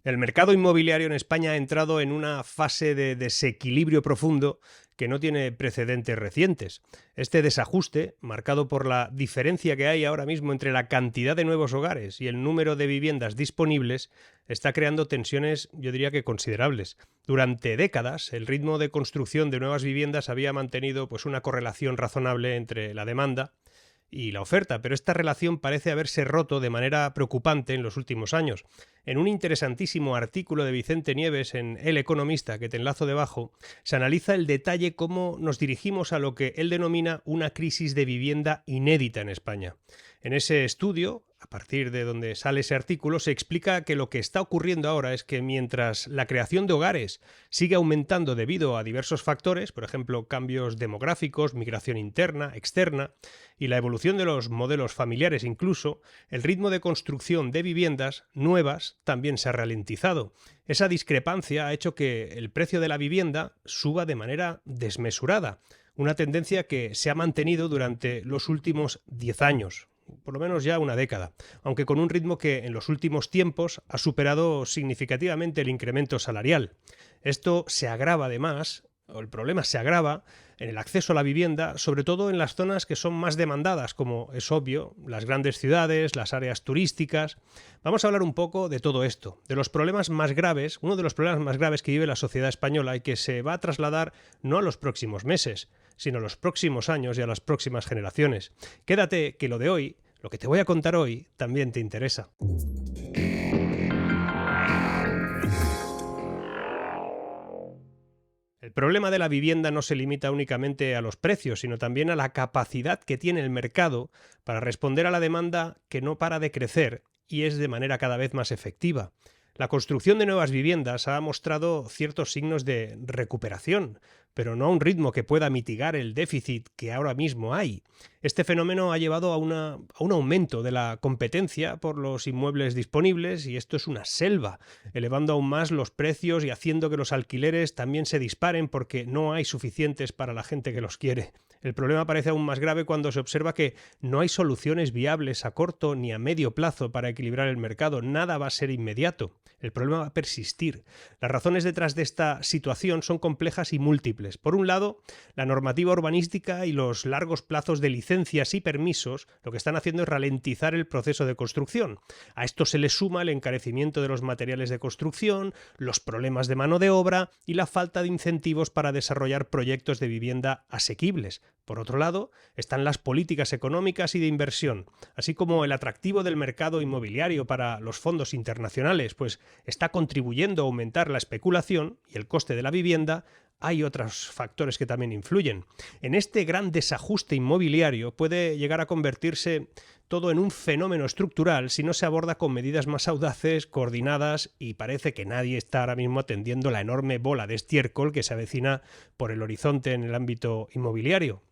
El mercado inmobiliario en España ha entrado en una fase de desequilibrio profundo que no tiene precedentes recientes. Este desajuste, marcado por la diferencia que hay ahora mismo entre la cantidad de nuevos hogares y el número de viviendas disponibles, está creando tensiones, yo diría que considerables. Durante décadas, el ritmo de construcción de nuevas viviendas había mantenido una correlación razonable entre la demanda y la oferta, pero esta relación parece haberse roto de manera preocupante en los últimos años. En un interesantísimo artículo de Vicente Nieves en El Economista, que te enlazo debajo, se analiza el detalle cómo nos dirigimos a lo que él denomina una crisis de vivienda inédita en España. En ese estudio, a partir de donde sale ese artículo, se explica que lo que está ocurriendo ahora es que mientras la creación de hogares sigue aumentando debido a diversos factores, por ejemplo, cambios demográficos, migración interna, externa, y la evolución de los modelos familiares incluso, el ritmo de construcción de viviendas nuevas también se ha ralentizado. Esa discrepancia ha hecho que el precio de la vivienda suba de manera desmesurada, una tendencia que se ha mantenido durante los últimos 10 años. Por lo menos ya una década, aunque con un ritmo que en los últimos tiempos ha superado significativamente el incremento salarial. Esto se agrava además, o el problema se agrava, en el acceso a la vivienda, sobre todo en las zonas que son más demandadas, como es obvio, las grandes ciudades, las áreas turísticas. Vamos a hablar un poco de todo esto, de los problemas más graves, uno de los problemas más graves que vive la sociedad española y que se va a trasladar no a los próximos meses, sino a los próximos años y a las próximas generaciones. Quédate que lo de hoy, lo que te voy a contar hoy, también te interesa. El problema de la vivienda no se limita únicamente a los precios, sino también a la capacidad que tiene el mercado para responder a la demanda que no para de crecer y es de manera cada vez más efectiva. La construcción de nuevas viviendas ha mostrado ciertos signos de recuperación, pero no a un ritmo que pueda mitigar el déficit que ahora mismo hay. Este fenómeno ha llevado a un aumento de la competencia por los inmuebles disponibles y esto es una selva, elevando aún más los precios y haciendo que los alquileres también se disparen porque no hay suficientes para la gente que los quiere. El problema parece aún más grave cuando se observa que no hay soluciones viables a corto ni a medio plazo para equilibrar el mercado. Nada va a ser inmediato. El problema va a persistir. Las razones detrás de esta situación son complejas y múltiples. Por un lado, la normativa urbanística y los largos plazos de licencias y permisos lo que están haciendo es ralentizar el proceso de construcción. A esto se le suma el encarecimiento de los materiales de construcción, los problemas de mano de obra y la falta de incentivos para desarrollar proyectos de vivienda asequibles. Por otro lado, están las políticas económicas y de inversión, así como el atractivo del mercado inmobiliario para los fondos internacionales, pues está contribuyendo a aumentar la especulación y el coste de la vivienda. Hay otros factores que también influyen. En este gran desajuste inmobiliario puede llegar a convertirse todo en un fenómeno estructural si no se aborda con medidas más audaces, coordinadas, y parece que nadie está ahora mismo atendiendo la enorme bola de estiércol que se avecina por el horizonte en el ámbito inmobiliario.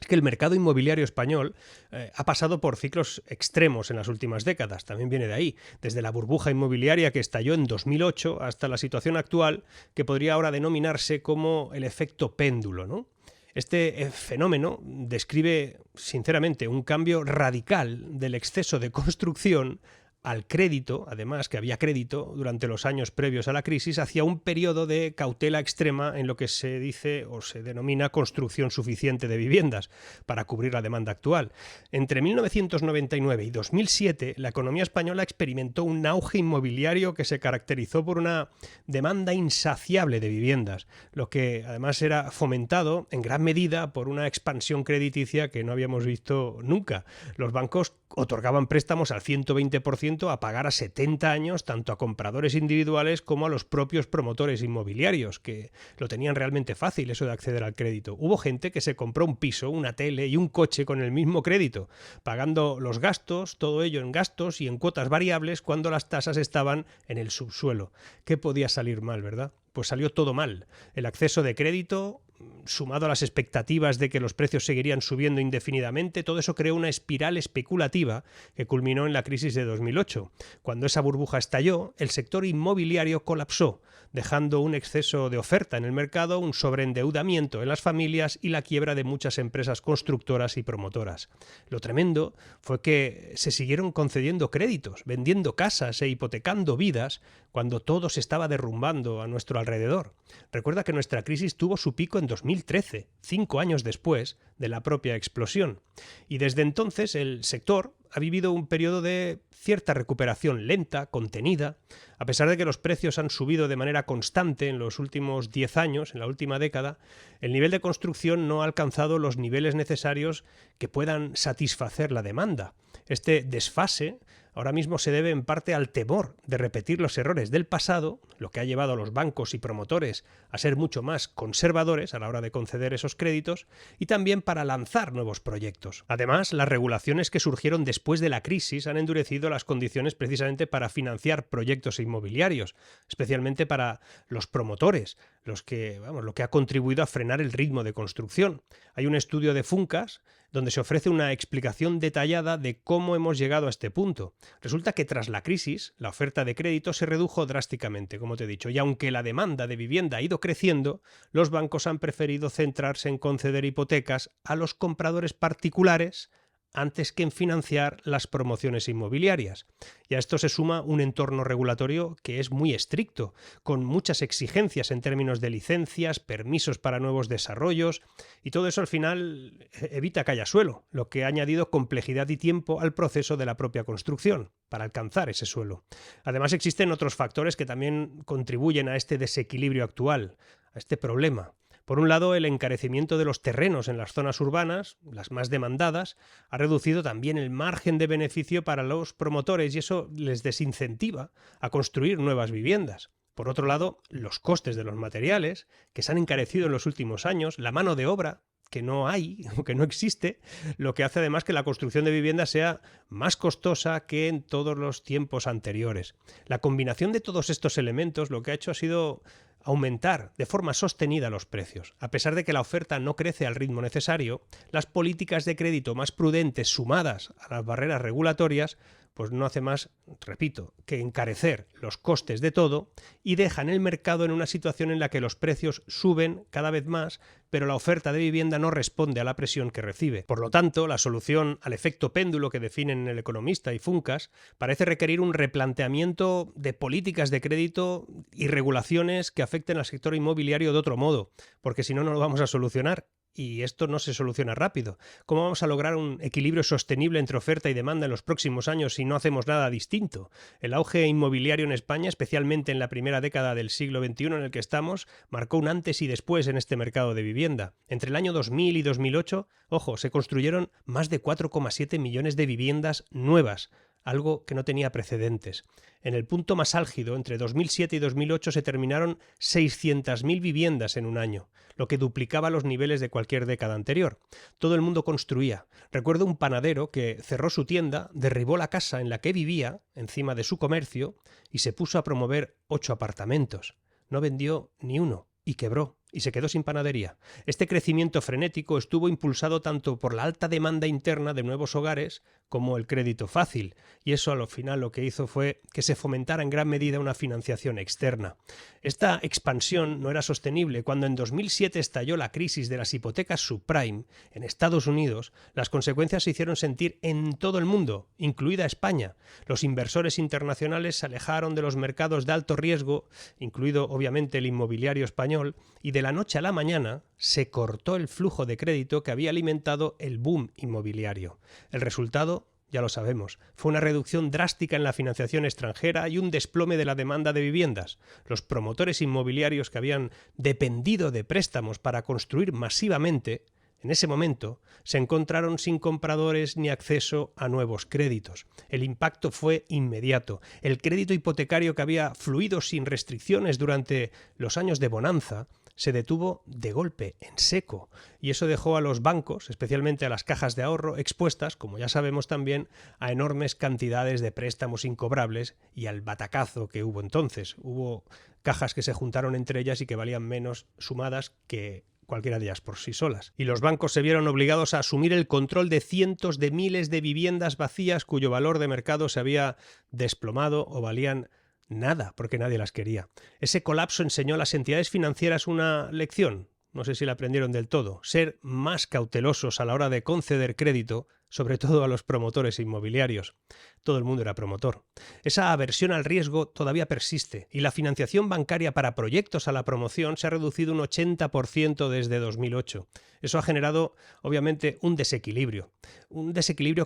Es que el mercado inmobiliario español ha pasado por ciclos extremos en las últimas décadas, también viene de ahí, desde la burbuja inmobiliaria que estalló en 2008 hasta la situación actual que podría ahora denominarse como el efecto péndulo, ¿no? Este fenómeno describe, sinceramente, un cambio radical del exceso de construcción al crédito, además que había crédito durante los años previos a la crisis, hacia un periodo de cautela extrema en lo que se dice o se denomina construcción suficiente de viviendas para cubrir la demanda actual. Entre 1999 y 2007, la economía española experimentó un auge inmobiliario que se caracterizó por una demanda insaciable de viviendas, lo que además era fomentado en gran medida por una expansión crediticia que no habíamos visto nunca. Los bancos otorgaban préstamos al 120% a pagar a 70 años tanto a compradores individuales como a los propios promotores inmobiliarios, que lo tenían realmente fácil eso de acceder al crédito. Hubo gente que se compró un piso, una tele y un coche con el mismo crédito, pagando los gastos, todo ello en gastos y en cuotas variables cuando las tasas estaban en el subsuelo. ¿Qué podía salir mal, verdad? Pues salió todo mal. El acceso de crédito sumado a las expectativas de que los precios seguirían subiendo indefinidamente, todo eso creó una espiral especulativa que culminó en la crisis de 2008. Cuando esa burbuja estalló, el sector inmobiliario colapsó, dejando un exceso de oferta en el mercado, un sobreendeudamiento en las familias y la quiebra de muchas empresas constructoras y promotoras. Lo tremendo fue que se siguieron concediendo créditos, vendiendo casas e hipotecando vidas cuando todo se estaba derrumbando a nuestro alrededor. Recuerda que nuestra crisis tuvo su pico en 2013, 5 años después de la propia explosión. Y desde entonces el sector ha vivido un periodo de cierta recuperación lenta, contenida, a pesar de que los precios han subido de manera constante en los últimos 10 años, en la última década. El nivel de construcción no ha alcanzado los niveles necesarios que puedan satisfacer la demanda. Este desfase ahora mismo se debe en parte al temor de repetir los errores del pasado, lo que ha llevado a los bancos y promotores a ser mucho más conservadores a la hora de conceder esos créditos, y también para lanzar nuevos proyectos. Además, las regulaciones que surgieron después de la crisis han endurecido las condiciones precisamente para financiar proyectos inmobiliarios, especialmente para los promotores, lo que ha contribuido a frenar el ritmo de construcción. Hay un estudio de Funcas donde se ofrece una explicación detallada de cómo hemos llegado a este punto. Resulta que tras la crisis, la oferta de crédito se redujo drásticamente, como te he dicho, y aunque la demanda de vivienda ha ido creciendo, los bancos han preferido centrarse en conceder hipotecas a los compradores particulares antes que en financiar las promociones inmobiliarias. Y a esto se suma un entorno regulatorio que es muy estricto, con muchas exigencias en términos de licencias, permisos para nuevos desarrollos, y todo eso al final evita que haya suelo, lo que ha añadido complejidad y tiempo al proceso de la propia construcción para alcanzar ese suelo. Además, existen otros factores que también contribuyen a este desequilibrio actual, a este problema. Por un lado, el encarecimiento de los terrenos en las zonas urbanas, las más demandadas, ha reducido también el margen de beneficio para los promotores y eso les desincentiva a construir nuevas viviendas. Por otro lado, los costes de los materiales, que se han encarecido en los últimos años, la mano de obra, que no hay o que no existe, lo que hace además que la construcción de viviendas sea más costosa que en todos los tiempos anteriores. La combinación de todos estos elementos lo que ha hecho ha sido aumentar de forma sostenida los precios. A pesar de que la oferta no crece al ritmo necesario, las políticas de crédito más prudentes sumadas a las barreras regulatorias pues no hace más, repito, que encarecer los costes de todo y dejan el mercado en una situación en la que los precios suben cada vez más, pero la oferta de vivienda no responde a la presión que recibe. Por lo tanto, la solución al efecto péndulo que definen El Economista y Funcas parece requerir un replanteamiento de políticas de crédito y regulaciones que afecten al sector inmobiliario de otro modo, porque si no, no lo vamos a solucionar. Y esto no se soluciona rápido. ¿Cómo vamos a lograr un equilibrio sostenible entre oferta y demanda en los próximos años si no hacemos nada distinto? El auge inmobiliario en España, especialmente en la primera década del siglo XXI en el que estamos, marcó un antes y después en este mercado de vivienda. Entre el año 2000 y 2008, ojo, se construyeron más de 4,7 millones de viviendas nuevas, algo que no tenía precedentes. En el punto más álgido, entre 2007 y 2008, se terminaron 600.000 viviendas en un año, lo que duplicaba los niveles de cualquier década anterior. Todo el mundo construía. Recuerdo un panadero que cerró su tienda, derribó la casa en la que vivía, encima de su comercio, y se puso a promover 8 apartamentos. No vendió ni uno y quebró. Y se quedó sin panadería. Este crecimiento frenético estuvo impulsado tanto por la alta demanda interna de nuevos hogares como el crédito fácil, y eso al final lo que hizo fue que se fomentara en gran medida una financiación externa. Esta expansión no era sostenible. Cuando en 2007 estalló la crisis de las hipotecas subprime en Estados Unidos, las consecuencias se hicieron sentir en todo el mundo, incluida España. Los inversores internacionales se alejaron de los mercados de alto riesgo, incluido obviamente el inmobiliario español, y de la noche a la mañana se cortó el flujo de crédito que había alimentado el boom inmobiliario. El resultado, ya lo sabemos, fue una reducción drástica en la financiación extranjera y un desplome de la demanda de viviendas. Los promotores inmobiliarios que habían dependido de préstamos para construir masivamente, en ese momento, se encontraron sin compradores ni acceso a nuevos créditos. El impacto fue inmediato. El crédito hipotecario que había fluido sin restricciones durante los años de bonanza se detuvo de golpe, en seco, y eso dejó a los bancos, especialmente a las cajas de ahorro, expuestas, como ya sabemos también, a enormes cantidades de préstamos incobrables y al batacazo que hubo entonces. Hubo cajas que se juntaron entre ellas y que valían menos sumadas que cualquiera de ellas por sí solas. Y los bancos se vieron obligados a asumir el control de cientos de miles de viviendas vacías cuyo valor de mercado se había desplomado o valían nada porque nadie las quería. Ese colapso enseñó a las entidades financieras una lección. No sé si la aprendieron del todo. Ser más cautelosos a la hora de conceder crédito, sobre todo a los promotores inmobiliarios. Todo el mundo era promotor. Esa aversión al riesgo todavía persiste y la financiación bancaria para proyectos a la promoción se ha reducido un 80% desde 2008. Eso ha generado, obviamente, un desequilibrio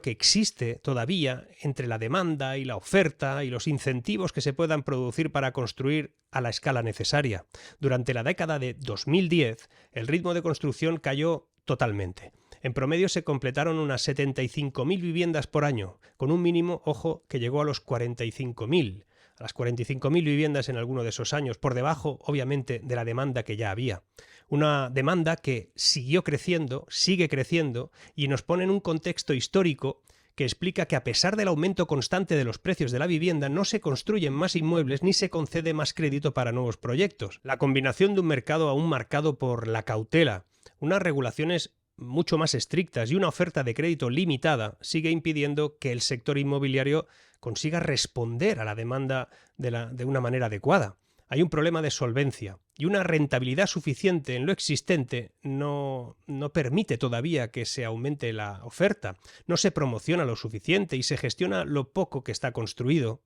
que existe todavía entre la demanda y la oferta y los incentivos que se puedan producir para construir a la escala necesaria. Durante la década de 2010, el ritmo de construcción cayó totalmente. En promedio se completaron unas 75.000 viviendas por año, con un mínimo, ojo, que llegó a los 45.000. A las 45.000 viviendas en alguno de esos años, por debajo, obviamente, de la demanda que ya había. Una demanda que siguió creciendo, sigue creciendo, y nos pone en un contexto histórico que explica que a pesar del aumento constante de los precios de la vivienda, no se construyen más inmuebles ni se concede más crédito para nuevos proyectos. La combinación de un mercado aún marcado por la cautela, unas regulaciones mucho más estrictas y una oferta de crédito limitada sigue impidiendo que el sector inmobiliario consiga responder a la demanda de una manera adecuada. Hay un problema de solvencia y una rentabilidad suficiente en lo existente no permite todavía que se aumente la oferta. No se promociona lo suficiente y se gestiona lo poco que está construido,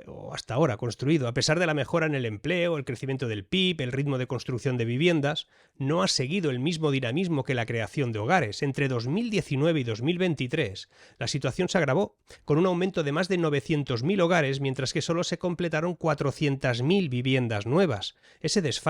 o hasta ahora construido. A pesar de la mejora en el empleo, el crecimiento del PIB, el ritmo de construcción de viviendas, no ha seguido el mismo dinamismo que la creación de hogares. Entre 2019 y 2023, la situación se agravó, con un aumento de más de 900.000 hogares, mientras que solo se completaron 400.000 viviendas nuevas. Ese desfase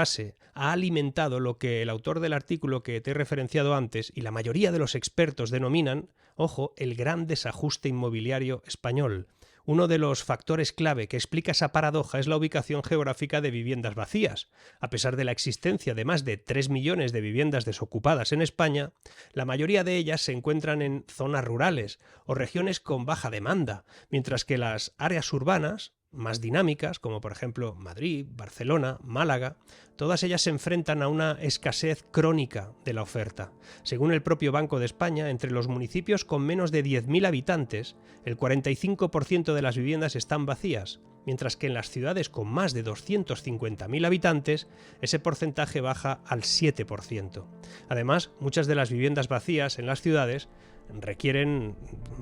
ha alimentado lo que el autor del artículo que te he referenciado antes y la mayoría de los expertos denominan, ojo, el gran desajuste inmobiliario español. Uno de los factores clave que explica esa paradoja es la ubicación geográfica de viviendas vacías. A pesar de la existencia de más de 3 millones de viviendas desocupadas en España, la mayoría de ellas se encuentran en zonas rurales o regiones con baja demanda, mientras que las áreas urbanas, más dinámicas, como por ejemplo Madrid, Barcelona, Málaga, todas ellas se enfrentan a una escasez crónica de la oferta. Según el propio Banco de España, entre los municipios con menos de 10.000 habitantes, el 45% de las viviendas están vacías, mientras que en las ciudades con más de 250.000 habitantes, ese porcentaje baja al 7%. Además, muchas de las viviendas vacías en las ciudades requieren,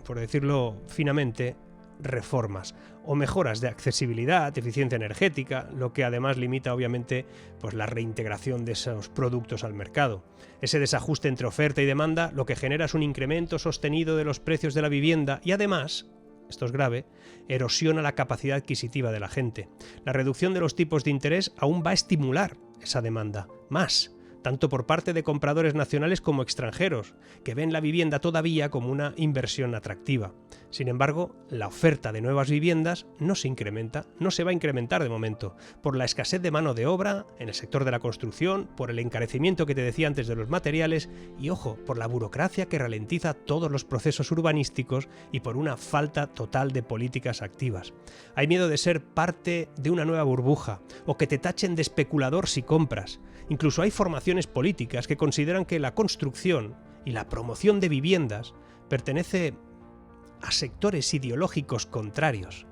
por decirlo finamente, reformas o mejoras de accesibilidad, eficiencia energética, lo que además limita obviamente pues la reintegración de esos productos al mercado. Ese desajuste entre oferta y demanda lo que genera es un incremento sostenido de los precios de la vivienda y además, esto es grave, erosiona la capacidad adquisitiva de la gente. La reducción de los tipos de interés aún va a estimular esa demanda más, tanto por parte de compradores nacionales como extranjeros, que ven la vivienda todavía como una inversión atractiva. Sin embargo, la oferta de nuevas viviendas no se incrementa, no se va a incrementar de momento, por la escasez de mano de obra en el sector de la construcción, por el encarecimiento que te decía antes de los materiales y, ojo, por la burocracia que ralentiza todos los procesos urbanísticos y por una falta total de políticas activas. Hay miedo de ser parte de una nueva burbuja o que te tachen de especulador si compras. Incluso hay formaciones políticas que consideran que la construcción y la promoción de viviendas pertenece a sectores ideológicos contrarios,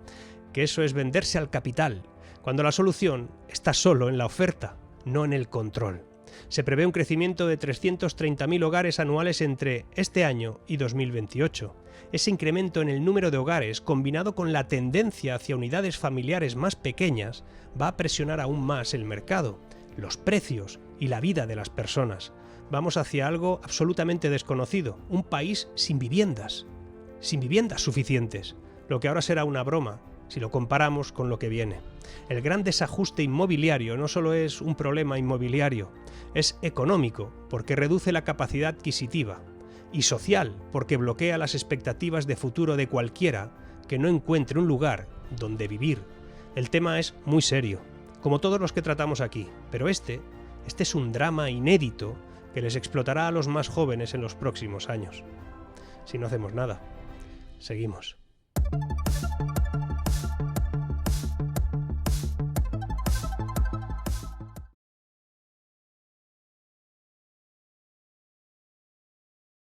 que eso es venderse al capital, cuando la solución está solo en la oferta, no en el control. Se prevé un crecimiento de 330.000 hogares anuales entre este año y 2028. Ese incremento en el número de hogares, combinado con la tendencia hacia unidades familiares más pequeñas, va a presionar aún más el mercado, los precios y la vida de las personas. Vamos hacia algo absolutamente desconocido, un país sin viviendas suficientes, lo que ahora será una broma si lo comparamos con lo que viene. El gran desajuste inmobiliario no solo es un problema inmobiliario, es económico porque reduce la capacidad adquisitiva y social porque bloquea las expectativas de futuro de cualquiera que no encuentre un lugar donde vivir. El tema es muy serio, como todos los que tratamos aquí, pero este es un drama inédito que les explotará a los más jóvenes en los próximos años. Si no hacemos nada, seguimos.